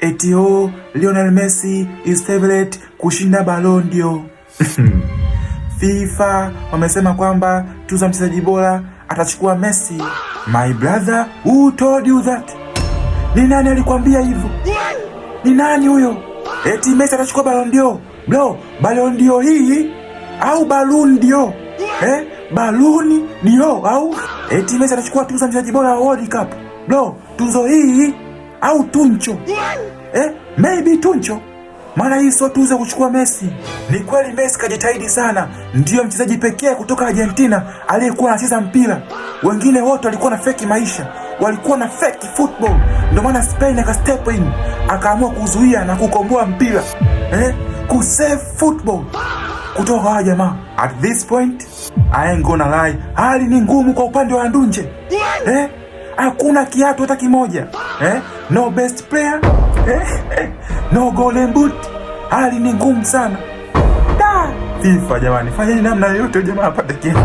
eti Lionel Messi is favorite kushinda Ballon d'Or. FIFA wamesema kwamba tuzo mchezaji bora atachukua Messi. My brother, who told you that? Ni nani alikwambia hivyo? Ni nani huyo? Eti Messi atachukua Ballon d'Or. Bro, Ballon d'Or hii au Ballon d'Or? Ballon d'Or au eti Messi atachukua tuzo mchezaji bora wa World Cup. Bro, tuzo hii au tuncho? Maybe tuncho. Maana hii sio tuzo kuchukua Messi. Ni kweli Messi kajitahidi sana. Ndiyo mchezaji pekee kutoka Argentina aliyekuwa anacheza mpira. Wengine wote walikuwa na fake maisha. Walikuwa na fake football. Ndio maana Spain aka step in, akaamua kuzuia na kukomboa mpira. Kusave football kutoka kwa jamaa. At this point, I ain't gonna lie, hali ni ngumu kwa upande wa Ndunje. Hakuna kiatu hata kimoja. No best player. No golden boot. Hali ni ngumu sana. FIFA jamani, fanyeni namna yoyote jamaa apate kiatu.